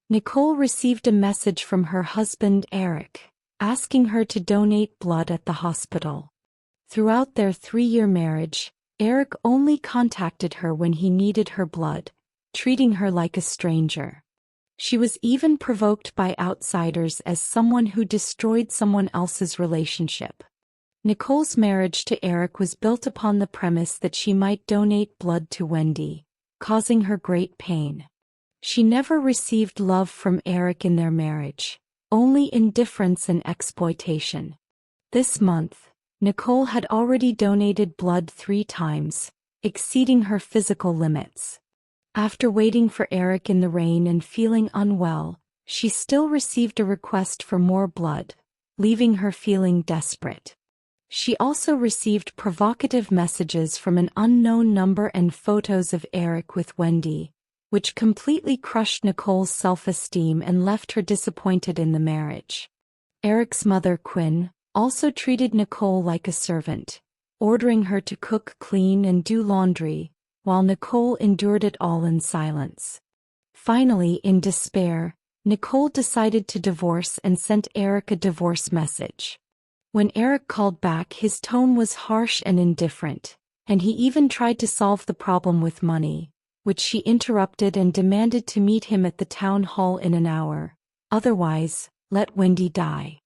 Nicole received a message from her husband Erick, asking her to donate blood at the hospital. Throughout their 3-year marriage, Erick only contacted her when he needed her blood, treating her like a stranger. She was even provoked by outsiders as someone who destroyed someone else's relationship. Nicole's marriage to Erick was built upon the premise that she might donate blood to Wendy, causing her great pain. She never received love from Erick in their marriage, only indifference and exploitation. This month, Nicole had already donated blood 3 times, exceeding her physical limits. After waiting for Erick in the rain and feeling unwell, she still received a request for more blood, leaving her feeling desperate. She also received provocative messages from an unknown number and photos of Erick with Wendy, which completely crushed Nicole's self-esteem and left her disappointed in the marriage. Erick's mother, Quinn, also treated Nicole like a servant, ordering her to cook, clean, and do laundry, while Nicole endured it all in silence. Finally, in despair, Nicole decided to divorce and sent Erick a divorce message. When Erick called back, his tone was harsh and indifferent, and he even tried to solve the problem with money, which she interrupted and demanded to meet him at the town hall in an hour. Otherwise, let Wendy die.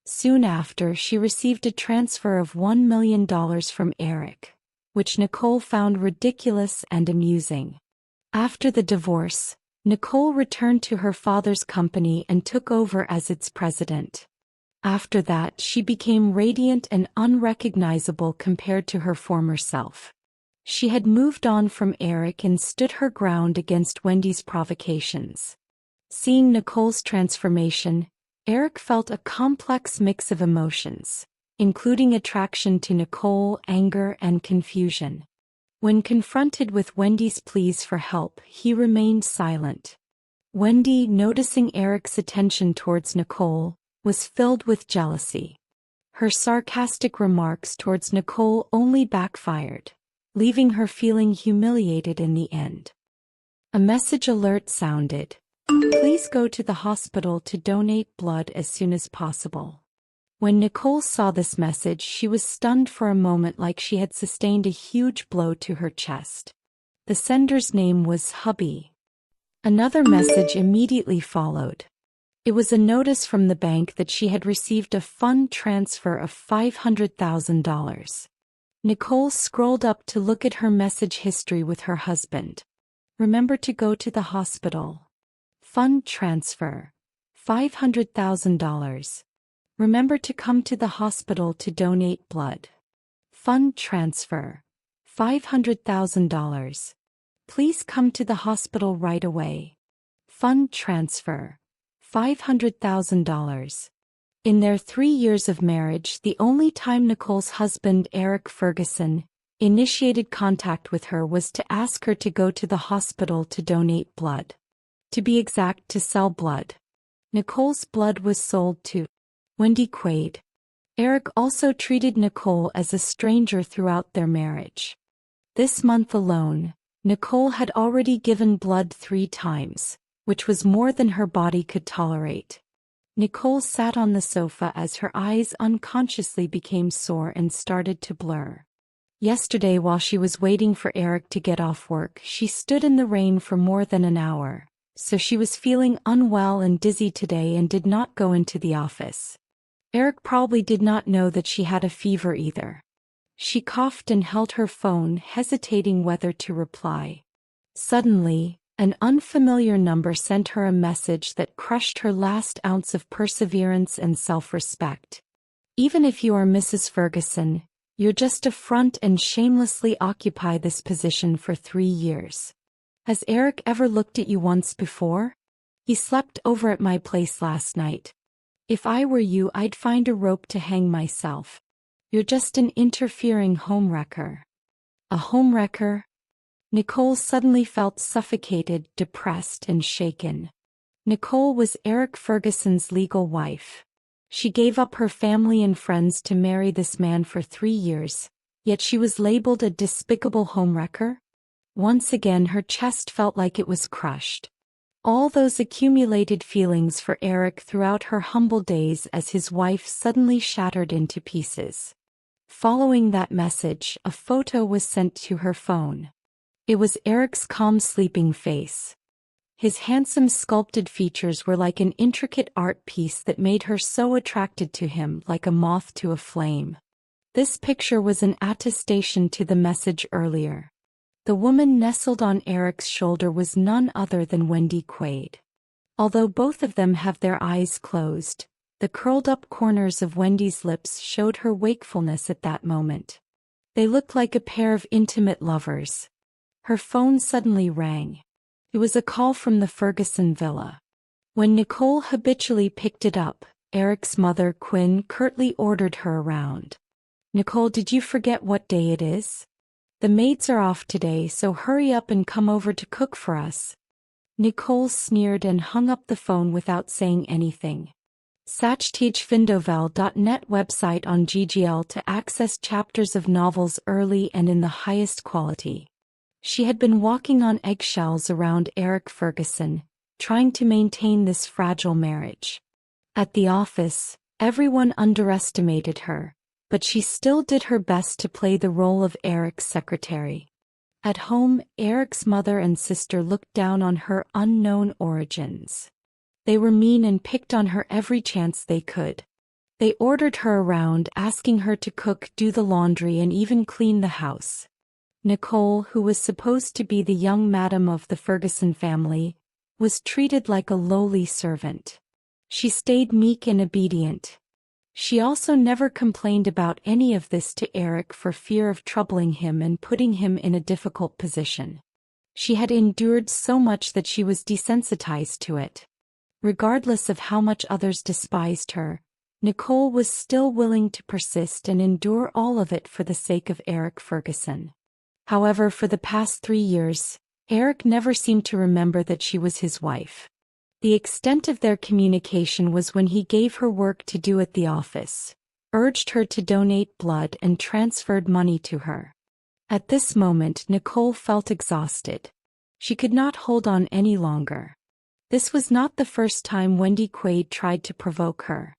Soon after, she received a transfer of $1 million from Erick, which Nicole found ridiculous and amusing. After the divorce, Nicole returned to her father's company and took over as its president. After that, she became radiant and unrecognizable compared to her former self. She had moved on from Erick and stood her ground against Wendy's provocations. Seeing Nicole's transformation, Erick felt a complex mix of emotions, including attraction to Nicole, anger, and confusion. When confronted with Wendy's pleas for help, he remained silent. Wendy, noticing Erick's attention towards Nicole, was filled with jealousy. Her sarcastic remarks towards Nicole only backfired, leaving her feeling humiliated in the end. A message alert sounded. Please go to the hospital to donate blood as soon as possible. When Nicole saw this message, she was stunned for a moment, like she had sustained a huge blow to her chest. The sender's name was Hubby. Another message immediately followed. It was a notice from the bank that she had received a fund transfer of $500,000. Nicole scrolled up to look at her message history with her husband. Remember to go to the hospital. Fund transfer. $500,000. Remember to come to the hospital to donate blood. Fund transfer. $500,000. Please come to the hospital right away. Fund transfer. $500,000. In their 3 years of marriage, the only time Nicole's husband, Erick Ferguson, initiated contact with her was to ask her to go to the hospital to donate blood. To be exact, to sell blood. Nicole's blood was sold to Wendy Quaid. Erick also treated Nicole as a stranger throughout their marriage. This month alone, Nicole had already given blood 3 times, which was more than her body could tolerate. Nicole sat on the sofa as her eyes unconsciously became sore and started to blur. Yesterday, while she was waiting for Erick to get off work, she stood in the rain for more than an hour, so she was feeling unwell and dizzy today and did not go into the office. Erick probably did not know that she had a fever either. She coughed and held her phone, hesitating whether to reply. Suddenly, an unfamiliar number sent her a message that crushed her last ounce of perseverance and self-respect. Even if you are Mrs. Ferguson, you're just a front and shamelessly occupy this position for 3 years. Has Erick ever looked at you once before? He slept over at my place last night. If I were you, I'd find a rope to hang myself. You're just an interfering homewrecker. A homewrecker? Nicole suddenly felt suffocated, depressed, and shaken. Nicole was Erick Ferguson's legal wife. She gave up her family and friends to marry this man for 3 years, yet she was labeled a despicable homewrecker? Once again her chest felt like it was crushed. All those accumulated feelings for Erick throughout her humble days as his wife suddenly shattered into pieces. Following that message, a photo was sent to her phone. It was Erick's calm sleeping face. His handsome sculpted features were like an intricate art piece that made her so attracted to him, like a moth to a flame. This picture was an attestation to the message earlier. The woman nestled on Erick's shoulder was none other than Wendy Quaid. Although both of them have their eyes closed, the curled-up corners of Wendy's lips showed her wakefulness at that moment. They looked like a pair of intimate lovers. Her phone suddenly rang. It was a call from the Ferguson villa. When Nicole habitually picked it up, Erick's mother, Quinn, curtly ordered her around. "Nicole, did you forget what day it is? The maids are off today, so hurry up and come over to cook for us." Nicole sneered and hung up the phone without saying anything. Sachtijfindovel.net website on GGL to access chapters of novels early and in the highest quality. She had been walking on eggshells around Erick Ferguson, trying to maintain this fragile marriage. At the office, everyone underestimated her, but she still did her best to play the role of Erick's secretary. At home, Erick's mother and sister looked down on her unknown origins. They were mean and picked on her every chance they could. They ordered her around, asking her to cook, do the laundry, and even clean the house. Nicole, who was supposed to be the young madam of the Ferguson family, was treated like a lowly servant. She stayed meek and obedient. She also never complained about any of this to Erick for fear of troubling him and putting him in a difficult position. She had endured so much that she was desensitized to it. Regardless of how much others despised her, Nicole was still willing to persist and endure all of it for the sake of Erick Ferguson. However, for the past 3 years, Erick never seemed to remember that she was his wife. The extent of their communication was when he gave her work to do at the office, urged her to donate blood, and transferred money to her. At this moment, Nicole felt exhausted. She could not hold on any longer. This was not the first time Wendy Quaid tried to provoke her.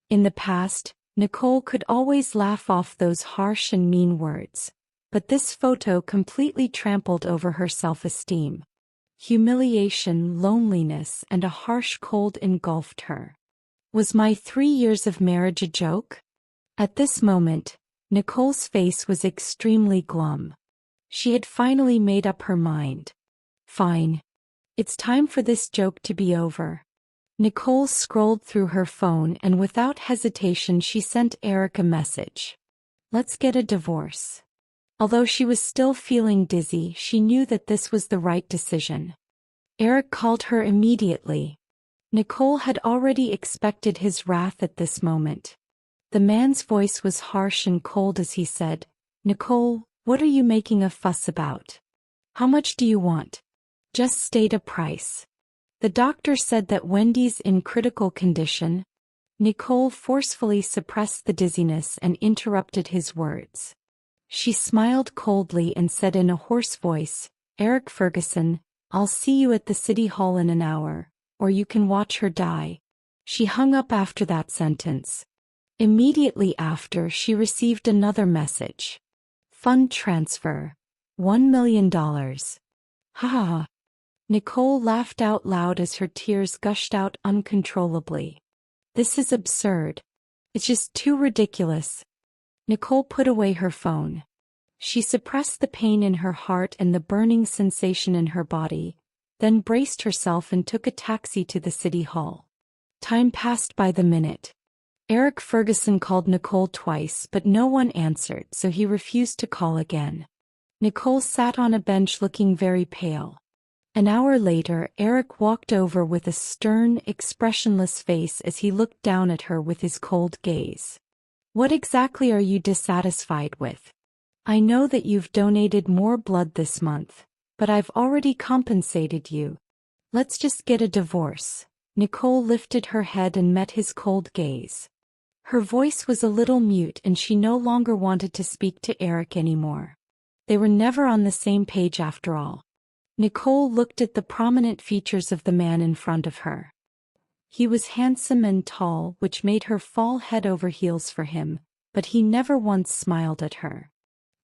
In the past, Nicole could always laugh off those harsh and mean words, but this photo completely trampled over her self-esteem. Humiliation, loneliness, and a harsh cold engulfed her. Was my 3 years of marriage a joke? At this moment, Nicole's face was extremely glum. She had finally made up her mind. Fine. It's time for this joke to be over. Nicole scrolled through her phone and without hesitation she sent Erick a message. "Let's get a divorce." Although she was still feeling dizzy, she knew that this was the right decision. Erick called her immediately. Nicole had already expected his wrath at this moment. The man's voice was harsh and cold as he said, "Nicole, what are you making a fuss about? How much do you want? Just state a price." The doctor said that Wendy's in critical condition. Nicole forcefully suppressed the dizziness and interrupted his words. She smiled coldly and said in a hoarse voice, "Erick Ferguson, I'll see you at the city hall in an hour, or you can watch her die." She hung up after that sentence. Immediately after, she received another message. "Fund transfer. $1 million. Ha ha ha." Nicole laughed out loud as her tears gushed out uncontrollably. "This is absurd. It's just too ridiculous." Nicole put away her phone. She suppressed the pain in her heart and the burning sensation in her body, then braced herself and took a taxi to the city hall. Time passed by the minute. Erick Ferguson called Nicole twice, but no one answered, so he refused to call again. Nicole sat on a bench looking very pale. An hour later, Erick walked over with a stern, expressionless face as he looked down at her with his cold gaze. "What exactly are you dissatisfied with? I know that you've donated more blood this month, but I've already compensated you. Let's just get a divorce." Nicole lifted her head and met his cold gaze. Her voice was a little mute and she no longer wanted to speak to Erick anymore. They were never on the same page after all. Nicole looked at the prominent features of the man in front of her. He was handsome and tall, which made her fall head over heels for him, but he never once smiled at her.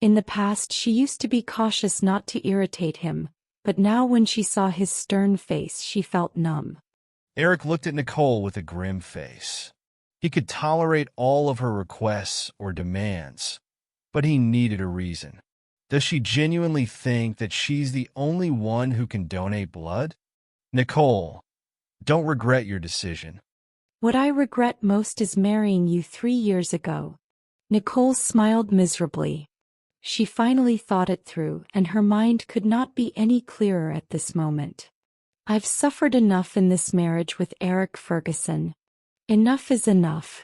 In the past she used to be cautious not to irritate him, but now when she saw his stern face she felt numb. Erick looked at Nicole with a grim face. He could tolerate all of her requests or demands, but he needed a reason. Does she genuinely think that she's the only one who can donate blood? Nicole, don't regret your decision. What I regret most is marrying you 3 years ago. Nicole smiled miserably. She finally thought it through, and her mind could not be any clearer at this moment. I've suffered enough in this marriage with Erick Ferguson. Enough is enough.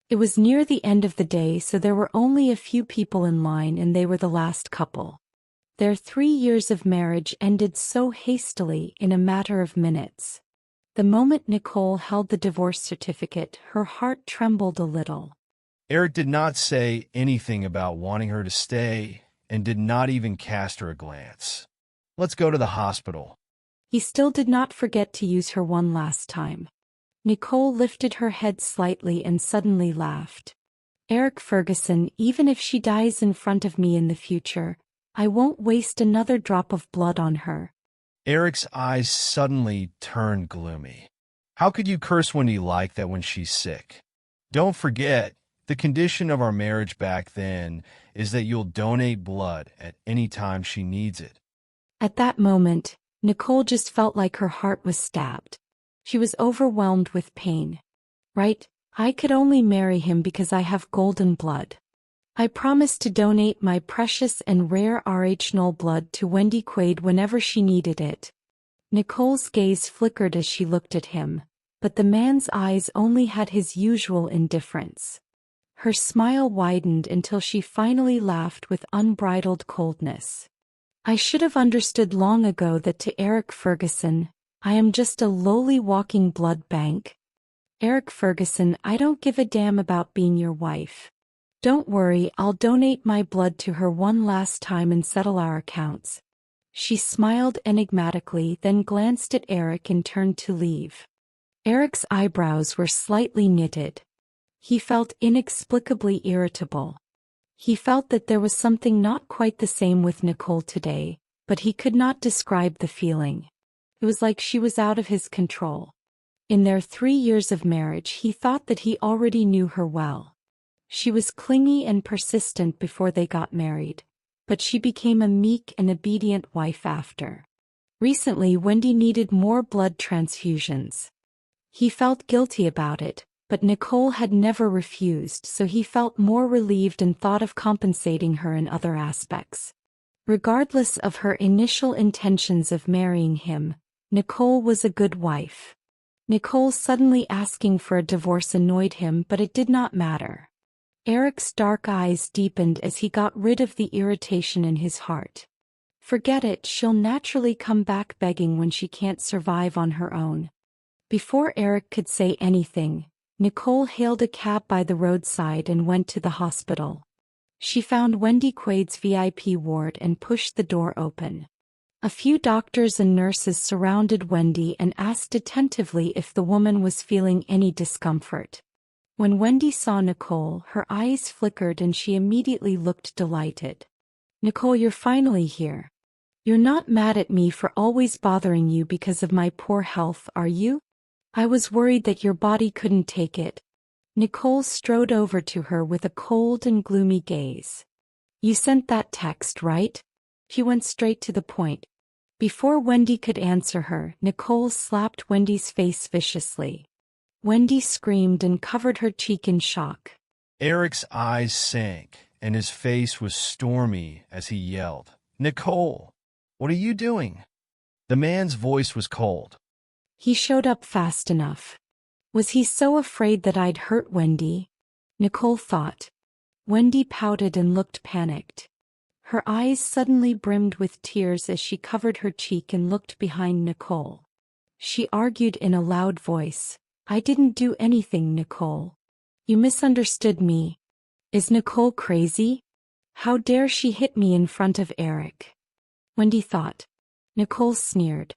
It was near the end of the day, so there were only a few people in line, and they were the last couple. Their 3 years of marriage ended so hastily in a matter of minutes. The moment Nicole held the divorce certificate, her heart trembled a little. Erick did not say anything about wanting her to stay and did not even cast her a glance. Let's go to the hospital. He still did not forget to use her one last time. Nicole lifted her head slightly and suddenly laughed. Erick Ferguson, even if she dies in front of me in the future, I won't waste another drop of blood on her. Erick's eyes suddenly turned gloomy. How could you curse Wendy like that when she's sick? Don't forget, the condition of our marriage back then is that you'll donate blood at any time she needs it. At that moment, Nicole just felt like her heart was stabbed. She was overwhelmed with pain. Right, I could only marry him because I have golden blood. I promised to donate my precious and rare RH0 blood to Wendy Quaid whenever she needed it. Nicole's gaze flickered as she looked at him, but the man's eyes only had his usual indifference. Her smile widened until she finally laughed with unbridled coldness. I should have understood long ago that to Erick Ferguson, I am just a lowly walking blood bank. Erick Ferguson, I don't give a damn about being your wife. Don't worry, I'll donate my blood to her one last time and settle our accounts. She smiled enigmatically, then glanced at Erick and turned to leave. Erick's eyebrows were slightly knitted. He felt inexplicably irritable. He felt that there was something not quite the same with Nicole today, but he could not describe the feeling. It was like she was out of his control. In their 3 years of marriage, he thought that he already knew her well. She was clingy and persistent before they got married, but she became a meek and obedient wife after. Recently, Wendy needed more blood transfusions. He felt guilty about it, but Nicole had never refused, so he felt more relieved and thought of compensating her in other aspects. Regardless of her initial intentions of marrying him, Nicole was a good wife. Nicole suddenly asking for a divorce annoyed him, but it did not matter. Erick's dark eyes deepened as he got rid of the irritation in his heart. Forget it, she'll naturally come back begging when she can't survive on her own. Before Erick could say anything, Nicole hailed a cab by the roadside and went to the hospital. She found Wendy Quaid's VIP ward and pushed the door open. A few doctors and nurses surrounded Wendy and asked attentively if the woman was feeling any discomfort. When Wendy saw Nicole, her eyes flickered and she immediately looked delighted. "Nicole, you're finally here. You're not mad at me for always bothering you because of my poor health, are you? I was worried that your body couldn't take it." Nicole strode over to her with a cold and gloomy gaze. "You sent that text, right?" She went straight to the point. Before Wendy could answer her, Nicole slapped Wendy's face viciously. Wendy screamed and covered her cheek in shock. Erick's eyes sank, and his face was stormy as he yelled, "Nicole, what are you doing?" The man's voice was cold. He showed up fast enough. Was he so afraid that I'd hurt Wendy? Nicole thought. Wendy pouted and looked panicked. Her eyes suddenly brimmed with tears as she covered her cheek and looked behind Nicole. She argued in a loud voice, "I didn't do anything, Nicole. You misunderstood me. Is Nicole crazy? How dare she hit me in front of Erick?" Wendy thought. Nicole sneered.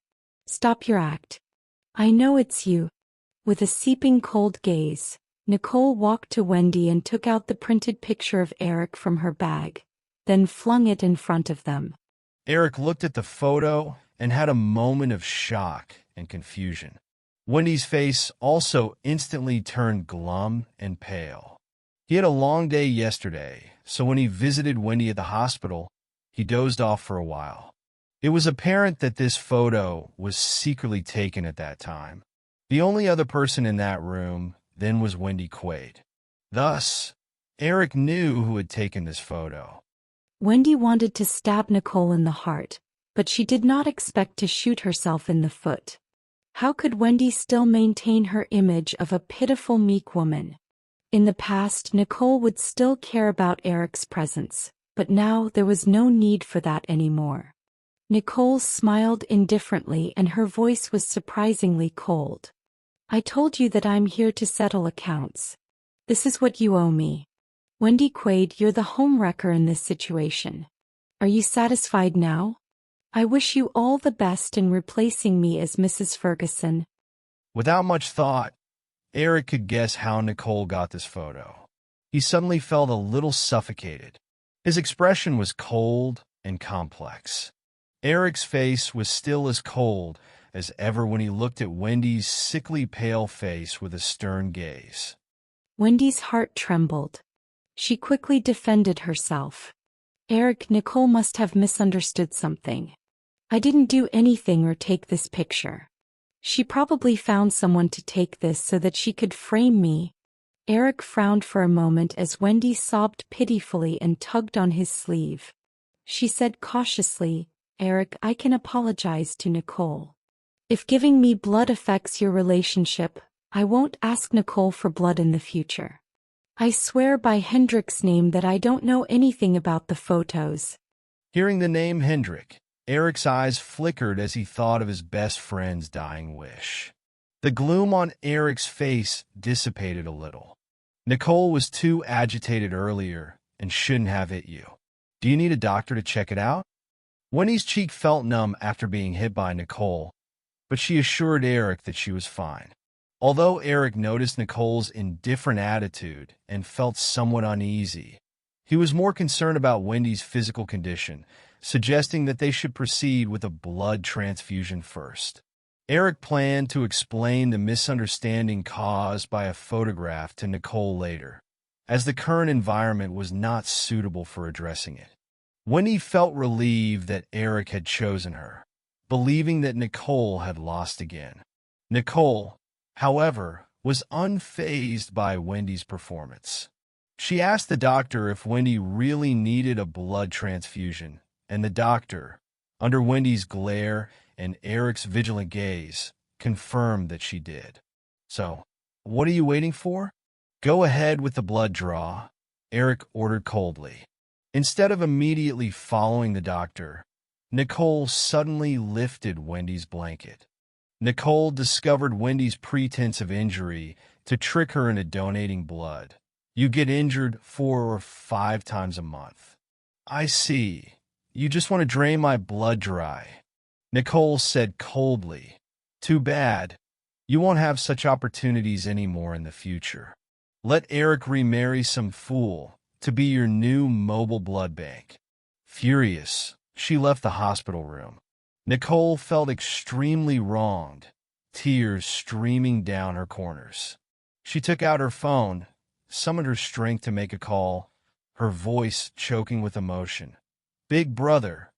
Stop your act. I know it's you. With a seeping cold gaze, Nicole walked to Wendy and took out the printed picture of Erick from her bag, then flung it in front of them. Erick looked at the photo and had a moment of shock and confusion. Wendy's face also instantly turned glum and pale. He had a long day yesterday, so when he visited Wendy at the hospital, he dozed off for a while. It was apparent that this photo was secretly taken at that time. The only other person in that room then was Wendy Quaid. Thus, Erick knew who had taken this photo. Wendy wanted to stab Nicole in the heart, but she did not expect to shoot herself in the foot. How could Wendy still maintain her image of a pitiful, meek woman? In the past, Nicole would still care about Erick's presence, but now there was no need for that anymore. Nicole smiled indifferently and her voice was surprisingly cold. I told you that I'm here to settle accounts. This is what you owe me. Wendy Quaid, you're the homewrecker in this situation. Are you satisfied now? I wish you all the best in replacing me as Mrs. Ferguson. Without much thought, Erick could guess how Nicole got this photo. He suddenly felt a little suffocated. His expression was cold and complex. Erick's face was still as cold as ever when he looked at Wendy's sickly pale face with a stern gaze. Wendy's heart trembled. She quickly defended herself. Erick, Nicole must have misunderstood something. I didn't do anything or take this picture. She probably found someone to take this so that she could frame me. Erick frowned for a moment as Wendy sobbed pitifully and tugged on his sleeve. She said cautiously, Erick, I can apologize to Nicole. If giving me blood affects your relationship, I won't ask Nicole for blood in the future. I swear by Hendrick's name that I don't know anything about the photos. Hearing the name Hendrick, Erick's eyes flickered as he thought of his best friend's dying wish. The gloom on Erick's face dissipated a little. Nicole was too agitated earlier and shouldn't have hit you. Do you need a doctor to check it out? Wendy's cheek felt numb after being hit by Nicole, but she assured Erick that she was fine. Although Erick noticed Nicole's indifferent attitude and felt somewhat uneasy, he was more concerned about Wendy's physical condition, suggesting that they should proceed with a blood transfusion first. Erick planned to explain the misunderstanding caused by a photograph to Nicole later, as the current environment was not suitable for addressing it. Wendy felt relieved that Erick had chosen her, believing that Nicole had lost again. Nicole, however, was unfazed by Wendy's performance. She asked the doctor if Wendy really needed a blood transfusion, and the doctor, under Wendy's glare and Erick's vigilant gaze, confirmed that she did. So, what are you waiting for? Go ahead with the blood draw, Erick ordered coldly. Instead of immediately following the doctor, Nicole suddenly lifted Wendy's blanket. Nicole discovered Wendy's pretense of injury to trick her into donating blood. You get injured 4 or 5 times a month. I see. You just want to drain my blood dry, Nicole said coldly. Too bad. You won't have such opportunities anymore in the future. Let Erick remarry some fool to be your new mobile blood bank. Furious, she left the hospital room. Nicole felt extremely wronged, tears streaming down her corners. She took out her phone, summoned her strength to make a call, her voice choking with emotion. Big brother.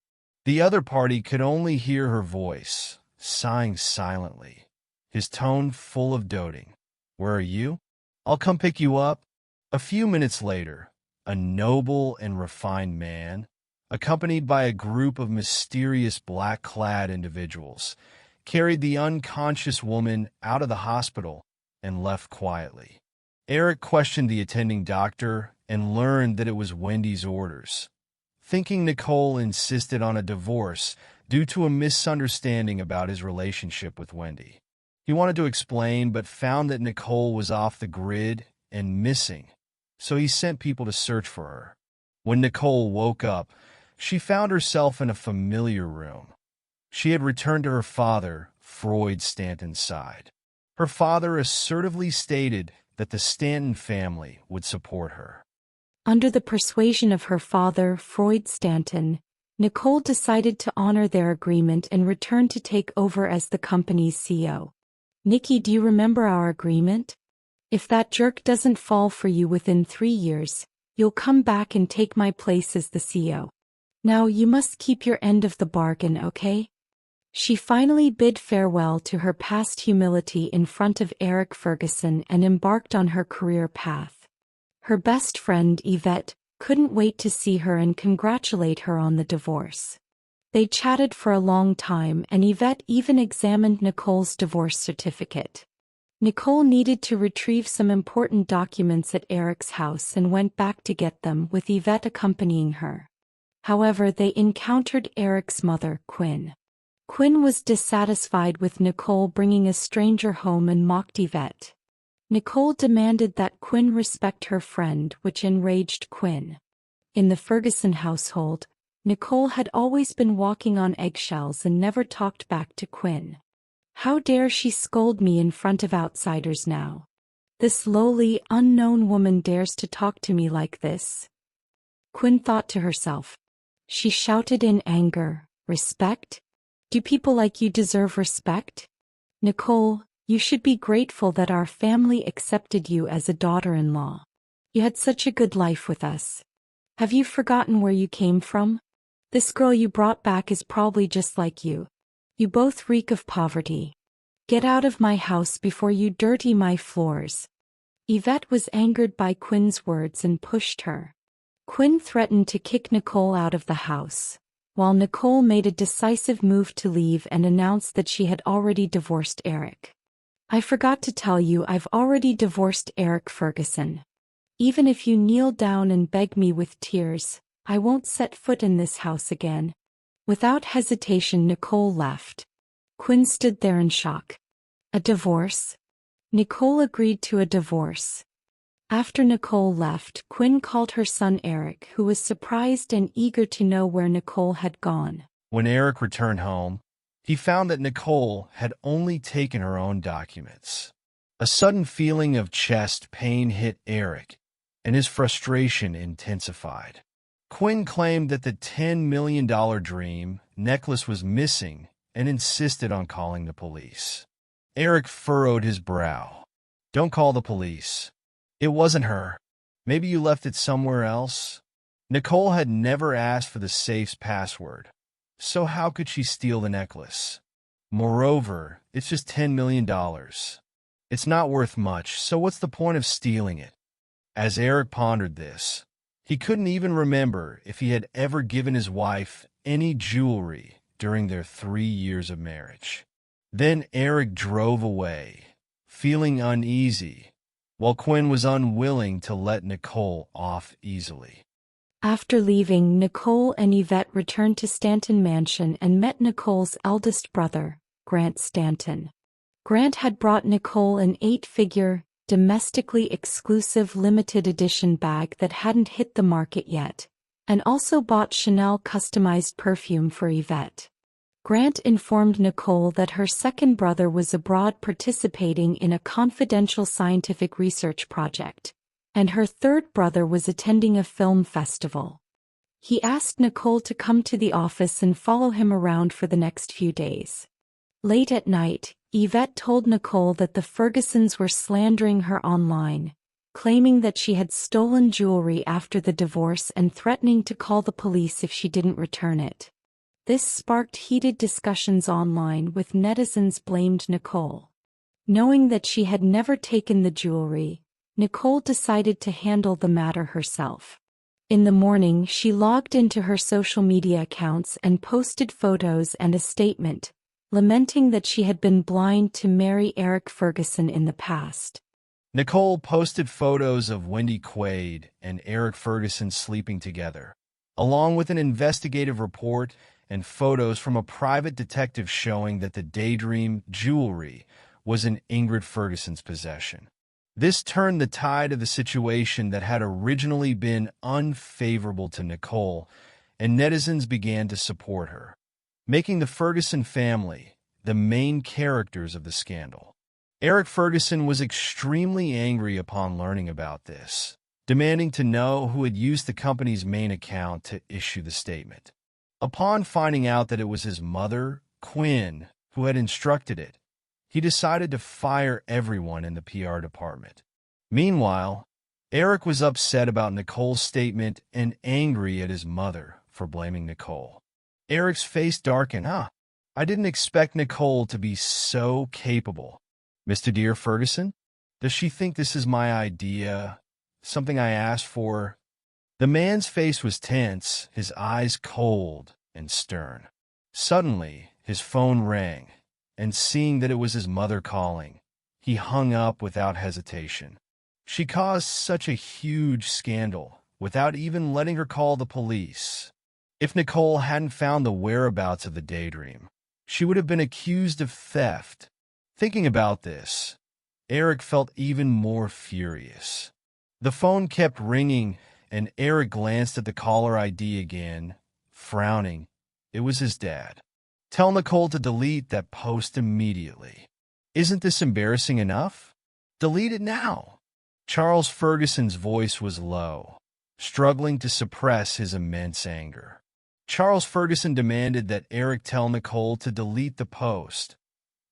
The other party could only hear her voice, sighing silently, his tone full of doting. Where are you? I'll come pick you up. A few minutes later, a noble and refined man, accompanied by a group of mysterious black-clad individuals, carried the unconscious woman out of the hospital and left quietly. Erick questioned the attending doctor and learned that it was Wendy's orders. Thinking Nicole insisted on a divorce due to a misunderstanding about his relationship with Wendy. He wanted to explain but found that Nicole was off the grid and missing, so he sent people to search for her. When Nicole woke up, she found herself in a familiar room. She had returned to her father, Freud Stanton's side. Her father assertively stated that the Stanton family would support her. Under the persuasion of her father, Freud Stanton, Nicole decided to honor their agreement and return to take over as the company's CEO. "Nikki, do you remember our agreement? If that jerk doesn't fall for you within 3 years, you'll come back and take my place as the CEO. Now you must keep your end of the bargain, okay?" She finally bid farewell to her past humility in front of Erick Ferguson and embarked on her career path. Her best friend, Yvette, couldn't wait to see her and congratulate her on the divorce. They chatted for a long time and Yvette even examined Nicole's divorce certificate. Nicole needed to retrieve some important documents at Erick's house and went back to get them, with Yvette accompanying her. However, they encountered Erick's mother, Quinn. Quinn was dissatisfied with Nicole bringing a stranger home and mocked Yvette. Nicole demanded that Quinn respect her friend, which enraged Quinn. In the Ferguson household, Nicole had always been walking on eggshells and never talked back to Quinn. "How dare she scold me in front of outsiders now? This lowly, unknown woman dares to talk to me like this," Quinn thought to herself. She shouted in anger, "Respect? Do people like you deserve respect? Nicole, you should be grateful that our family accepted you as a daughter-in-law. You had such a good life with us. Have you forgotten where you came from? This girl you brought back is probably just like you. You both reek of poverty. Get out of my house before you dirty my floors." Yvette was angered by Quinn's words and pushed her. Quinn threatened to kick Nicole out of the house, while Nicole made a decisive move to leave and announced that she had already divorced Erick. "I forgot to tell you, I've already divorced Erick Ferguson. Even if you kneel down and beg me with tears, I won't set foot in this house again." Without hesitation, Nicole left. Quinn stood there in shock. A divorce? Nicole agreed to a divorce. After Nicole left, Quinn called her son Erick, who was surprised and eager to know where Nicole had gone. When Erick returned home, he found that Nicole had only taken her own documents. A sudden feeling of chest pain hit Erick, and his frustration intensified. Quinn claimed that the $10 million dream necklace was missing and insisted on calling the police. Erick furrowed his brow. "Don't call the police. It wasn't her. Maybe you left it somewhere else." Nicole had never asked for the safe's password, so how could she steal the necklace? Moreover, it's just $10 million. It's not worth much, so what's the point of stealing it? As Erick pondered this, he couldn't even remember if he had ever given his wife any jewelry during their 3 years of marriage. Then Erick drove away, feeling uneasy, while Quinn was unwilling to let Nicole off easily. After leaving, Nicole and Yvette returned to Stanton Mansion and met Nicole's eldest brother, Grant Stanton. Grant had brought Nicole an 8-figure, domestically exclusive limited edition bag that hadn't hit the market yet, and also bought Chanel customized perfume for Yvette. Grant informed Nicole that her second brother was abroad participating in a confidential scientific research project, and her third brother was attending a film festival. He asked Nicole to come to the office and follow him around for the next few days. Late at night, Yvette told Nicole that the Fergusons were slandering her online, claiming that she had stolen jewelry after the divorce and threatening to call the police if she didn't return it. This sparked heated discussions online, with netizens blamed Nicole. Knowing that she had never taken the jewelry, Nicole decided to handle the matter herself. In the morning, she logged into her social media accounts and posted photos and a statement, lamenting that she had been blind to marry Erick Ferguson in the past. Nicole posted photos of Wendy Quaid and Erick Ferguson sleeping together, along with an investigative report and photos from a private detective showing that the Daydream jewelry was in Ingrid Ferguson's possession. This turned the tide of the situation that had originally been unfavorable to Nicole, and netizens began to support her. making the Ferguson family the main characters of the scandal. Erick Ferguson was extremely angry upon learning about this, demanding to know who had used the company's main account to issue the statement. Upon finding out that it was his mother, Quinn, who had instructed it, he decided to fire everyone in the PR department. Meanwhile, Erick was upset about Nicole's statement and angry at his mother for blaming Nicole. Erick's face darkened. I didn't expect Nicole to be so capable. Mr. Dear Ferguson, does she think this is my idea? Something I asked for? The man's face was tense, his eyes cold and stern. Suddenly, his phone rang, and seeing that it was his mother calling, he hung up without hesitation. She caused such a huge scandal without even letting her call the police. If Nicole hadn't found the whereabouts of the daydream, she would have been accused of theft. Thinking about this, Erick felt even more furious. The phone kept ringing, and Erick glanced at the caller ID again, frowning. It was his dad. Tell Nicole to delete that post immediately. Isn't this embarrassing enough? Delete it now. Charles Ferguson's voice was low, struggling to suppress his immense anger. Charles Ferguson demanded that Erick tell Nicole to delete the post,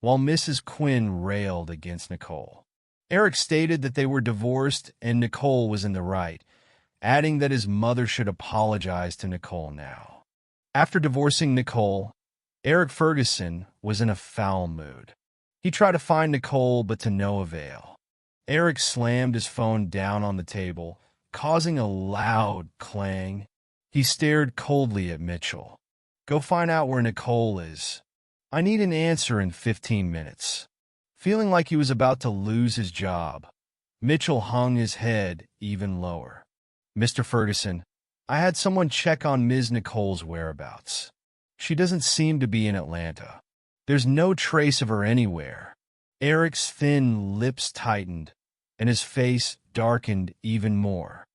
while Mrs. Quinn railed against Nicole. Erick stated that they were divorced and Nicole was in the right, adding that his mother should apologize to Nicole now. After divorcing Nicole, Erick Ferguson was in a foul mood. He tried to find Nicole, but to no avail. Erick slammed his phone down on the table, causing a loud clang. He stared coldly at Mitchell. Go find out where Nicole is. I need an answer in 15 minutes. Feeling like he was about to lose his job, Mitchell hung his head even lower. Mr. Ferguson, I had someone check on Ms. Nicole's whereabouts. She doesn't seem to be in Atlanta. There's no trace of her anywhere. Erick's thin lips tightened, and his face darkened even more.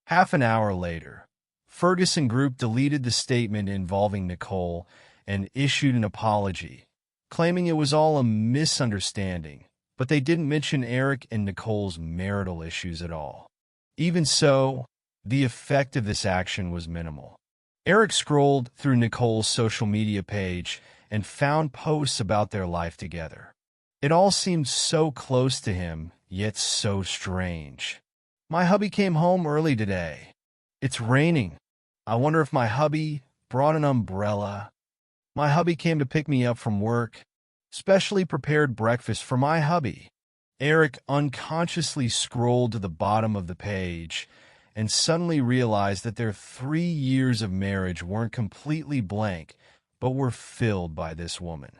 Half an hour later, Ferguson Group deleted the statement involving Nicole and issued an apology, claiming it was all a misunderstanding, but they didn't mention Erick and Nicole's marital issues at all. Even so, the effect of this action was minimal. Erick scrolled through Nicole's social media page and found posts about their life together. It all seemed so close to him, yet so strange. My hubby came home early today. It's raining. I wonder if my hubby brought an umbrella. My hubby came to pick me up from work. Specially prepared breakfast for my hubby. Erick unconsciously scrolled to the bottom of the page and suddenly realized that their 3 years of marriage weren't completely blank, but were filled by this woman.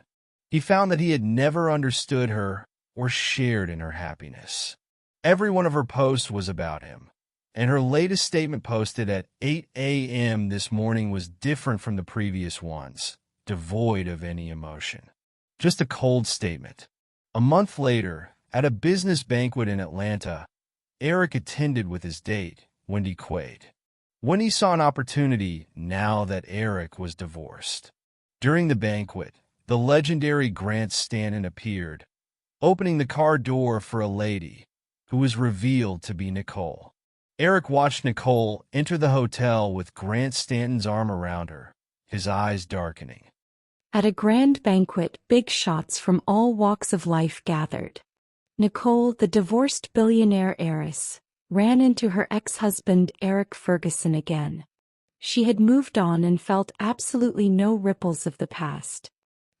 He found that he had never understood her or shared in her happiness. Every one of her posts was about him, and her latest statement posted at 8 a.m. this morning was different from the previous ones, devoid of any emotion. Just a cold statement. A month later, at a business banquet in Atlanta, Erick attended with his date, Wendy Quaid. Wendy saw an opportunity now that Erick was divorced. During the banquet, the legendary Grant Stanton appeared, opening the car door for a lady who was revealed to be Nicole. Erick watched Nicole enter the hotel with Grant Stanton's arm around her, his eyes darkening. At a grand banquet, big shots from all walks of life gathered. Nicole, the divorced billionaire heiress, ran into her ex-husband Erick Ferguson again. She had moved on and felt absolutely no ripples of the past.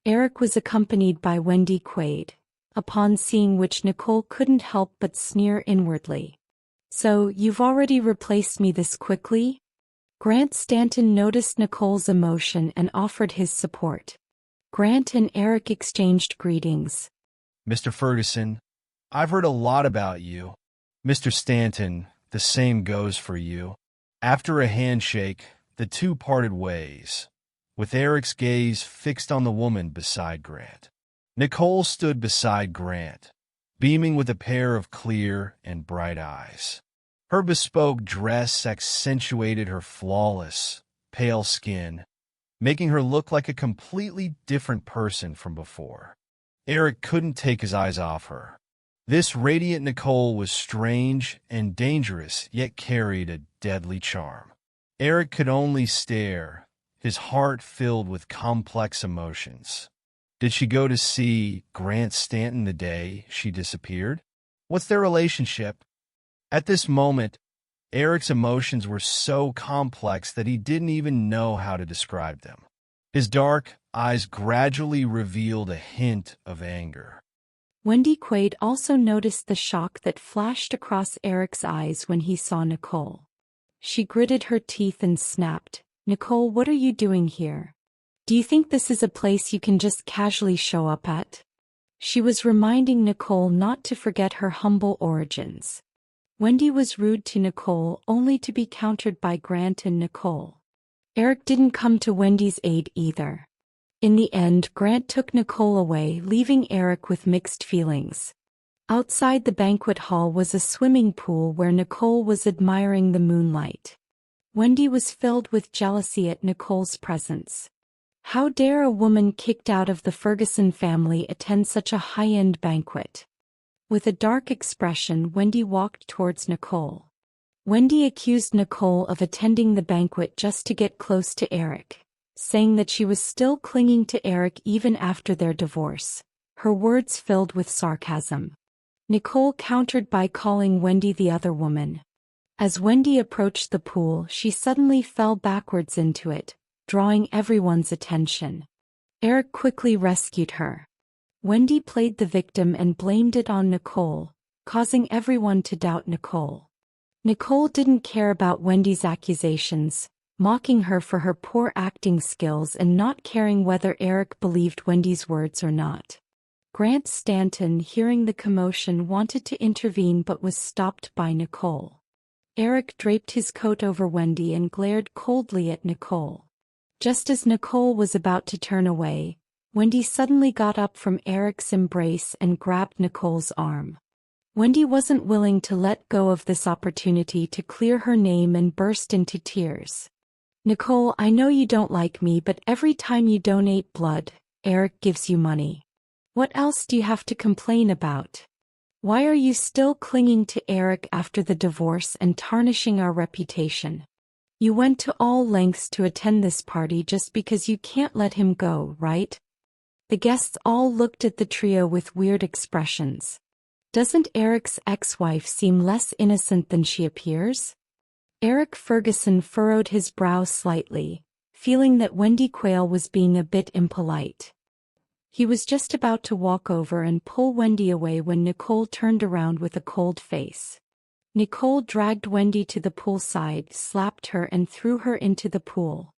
Erick was accompanied by Wendy Quaid, upon seeing which Nicole couldn't help but sneer inwardly. So, you've already replaced me this quickly? Grant Stanton noticed Nicole's emotion and offered his support. Grant and Erick exchanged greetings. Mr. Ferguson, I've heard a lot about you. Mr. Stanton, the same goes for you. After a handshake, the two parted ways, with Erick's gaze fixed on the woman beside Grant. Nicole stood beside Grant, beaming with a pair of clear and bright eyes. Her bespoke dress accentuated her flawless, pale skin, making her look like a completely different person from before. Erick couldn't take his eyes off her. This radiant Nicole was strange and dangerous, yet carried a deadly charm. Erick could only stare, his heart filled with complex emotions. Did she go to see Grant Stanton the day she disappeared? What's their relationship? At this moment, Erick's emotions were so complex that he didn't even know how to describe them. His dark eyes gradually revealed a hint of anger. Wendy Quaid also noticed the shock that flashed across Erick's eyes when he saw Nicole. She gritted her teeth and snapped, "Nicole, what are you doing here? Do you think this is a place you can just casually show up at?" She was reminding Nicole not to forget her humble origins. Wendy was rude to Nicole only to be countered by Grant and Nicole. Erick didn't come to Wendy's aid either. In the end, Grant took Nicole away, leaving Erick with mixed feelings. Outside the banquet hall was a swimming pool where Nicole was admiring the moonlight. Wendy was filled with jealousy at Nicole's presence. How dare a woman kicked out of the Ferguson family attend such a high-end banquet? With a dark expression, Wendy walked towards Nicole. Wendy accused Nicole of attending the banquet just to get close to Erick, saying that she was still clinging to Erick even after their divorce, her words filled with sarcasm. Nicole countered by calling Wendy the other woman. As Wendy approached the pool, she suddenly fell backwards into it, drawing everyone's attention. Erick quickly rescued her. Wendy played the victim and blamed it on Nicole, causing everyone to doubt Nicole. Nicole didn't care about Wendy's accusations, mocking her for her poor acting skills and not caring whether Erick believed Wendy's words or not. Grant Stanton, hearing the commotion, wanted to intervene but was stopped by Nicole. Erick draped his coat over Wendy and glared coldly at Nicole. Just as Nicole was about to turn away, Wendy suddenly got up from Erick's embrace and grabbed Nicole's arm. Wendy wasn't willing to let go of this opportunity to clear her name and burst into tears. "Nicole, I know you don't like me, but every time you donate blood, Erick gives you money. What else do you have to complain about? Why are you still clinging to Erick after the divorce and tarnishing our reputation? You went to all lengths to attend this party just because you can't let him go, right?" The guests all looked at the trio with weird expressions. Doesn't Erick's ex-wife seem less innocent than she appears? Erick Ferguson furrowed his brow slightly, feeling that Wendy Quayle was being a bit impolite. He was just about to walk over and pull Wendy away when Nicole turned around with a cold face. Nicole dragged Wendy to the poolside, slapped her and threw her into the pool.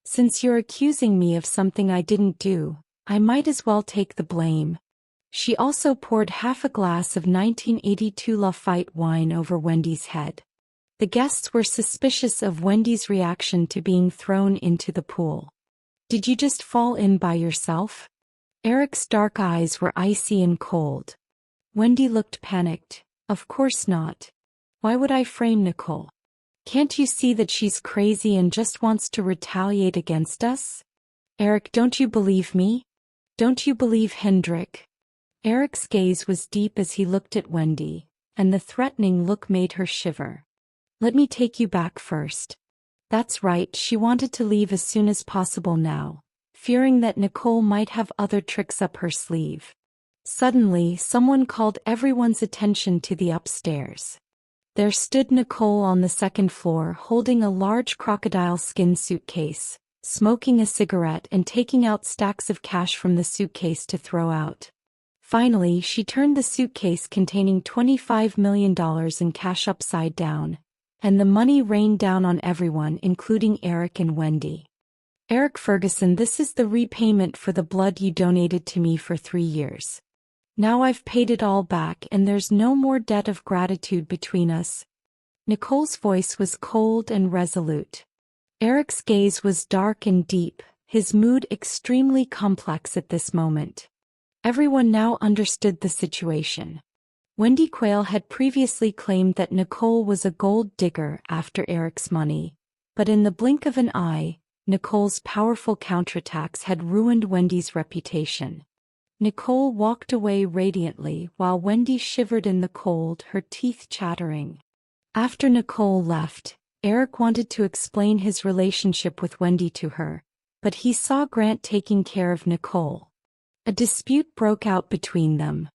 "Since you're accusing me of something I didn't do, I might as well take the blame." She also poured half a glass of 1982 Lafite wine over Wendy's head. The guests were suspicious of Wendy's reaction to being thrown into the pool. "Did you just fall in by yourself?" Erick's dark eyes were icy and cold. Wendy looked panicked. "Of course not. Why would I frame Nicole? Can't you see that she's crazy and just wants to retaliate against us? Erick, don't you believe me? Don't you believe Hendrik?" Erick's gaze was deep as he looked at Wendy, and the threatening look made her shiver. "Let me take you back first." That's right, she wanted to leave as soon as possible now, fearing that Nicole might have other tricks up her sleeve. Suddenly, someone called everyone's attention to the upstairs. There stood Nicole on the second floor holding a large crocodile skin suitcase, smoking a cigarette and taking out stacks of cash from the suitcase to throw out. Finally, she turned the suitcase containing $25 million in cash upside down, and the money rained down on everyone, including Erick and Wendy. "Erick Ferguson, this is the repayment for the blood you donated to me for 3 years. Now I've paid it all back and there's no more debt of gratitude between us." Nicole's voice was cold and resolute. Erick's gaze was dark and deep, his mood extremely complex at this moment. Everyone now understood the situation. Wendy Quayle had previously claimed that Nicole was a gold digger after Erick's money, but in the blink of an eye, Nicole's powerful counterattacks had ruined Wendy's reputation. Nicole walked away radiantly while Wendy shivered in the cold, her teeth chattering. After Nicole left, Erick wanted to explain his relationship with Wendy to her, but he saw Grant taking care of Nicole. A dispute broke out between them.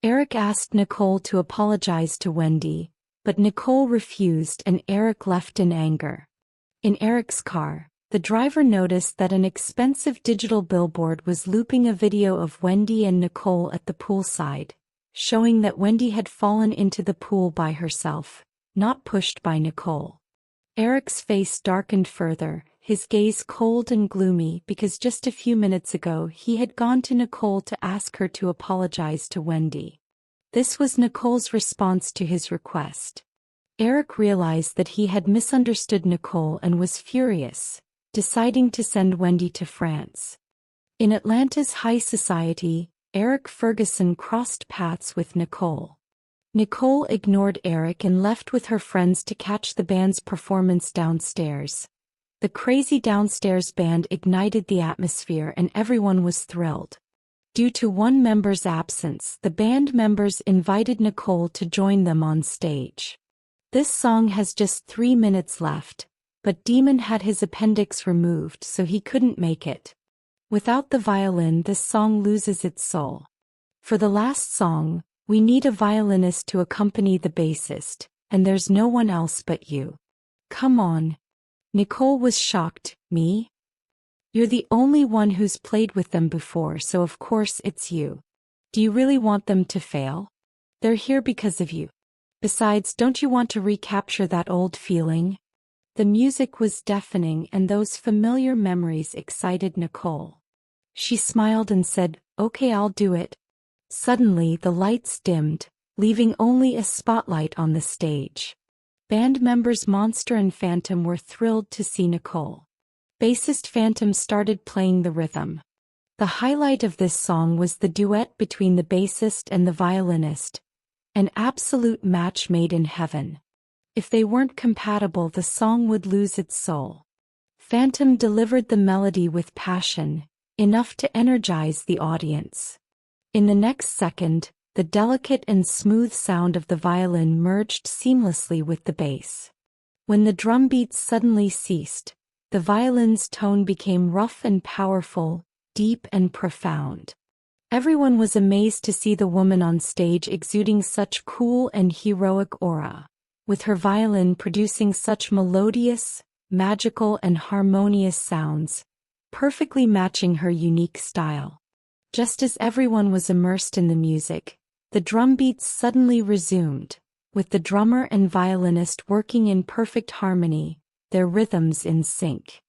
Erick asked Nicole to apologize to Wendy, but Nicole refused and Erick left in anger. In Erick's car, the driver noticed that an expensive digital billboard was looping a video of Wendy and Nicole at the poolside, showing that Wendy had fallen into the pool by herself, not pushed by Nicole. Erick's face darkened further, his gaze cold and gloomy because just a few minutes ago he had gone to Nicole to ask her to apologize to Wendy. This was Nicole's response to his request. Erick realized that he had misunderstood Nicole and was furious, deciding to send Wendy to France. In Atlanta's high society, Erick Ferguson crossed paths with Nicole. Nicole ignored Erick and left with her friends to catch the band's performance downstairs. The crazy downstairs band ignited the atmosphere and everyone was thrilled. Due to one member's absence, the band members invited Nicole to join them on stage. This song has just 3 minutes left, but Demon had his appendix removed so he couldn't make it. Without the violin, this song loses its soul. For the last song, we need a violinist to accompany the bassist, and there's no one else but you. Come on. Nicole was shocked. Me? You're the only one who's played with them before, so of course it's you. Do you really want them to fail? They're here because of you. Besides, don't you want to recapture that old feeling? The music was deafening and those familiar memories excited Nicole. She smiled and said, "Okay, I'll do it." Suddenly the lights dimmed, leaving only a spotlight on the stage. Band members Monster and Phantom were thrilled to see Nicole. Bassist Phantom started playing the rhythm. The highlight of this song was the duet between the bassist and the violinist, an absolute match made in heaven. If they weren't compatible, the song would lose its soul. Phantom delivered the melody with passion, enough to energize the audience. In the next second, the delicate and smooth sound of the violin merged seamlessly with the bass. When the drum beats suddenly ceased, the violin's tone became rough and powerful, deep and profound. Everyone was amazed to see the woman on stage exuding such cool and heroic aura, with her violin producing such melodious, magical and harmonious sounds, perfectly matching her unique style. Just as everyone was immersed in the music, the drum beats suddenly resumed, with the drummer and violinist working in perfect harmony, their rhythms in sync.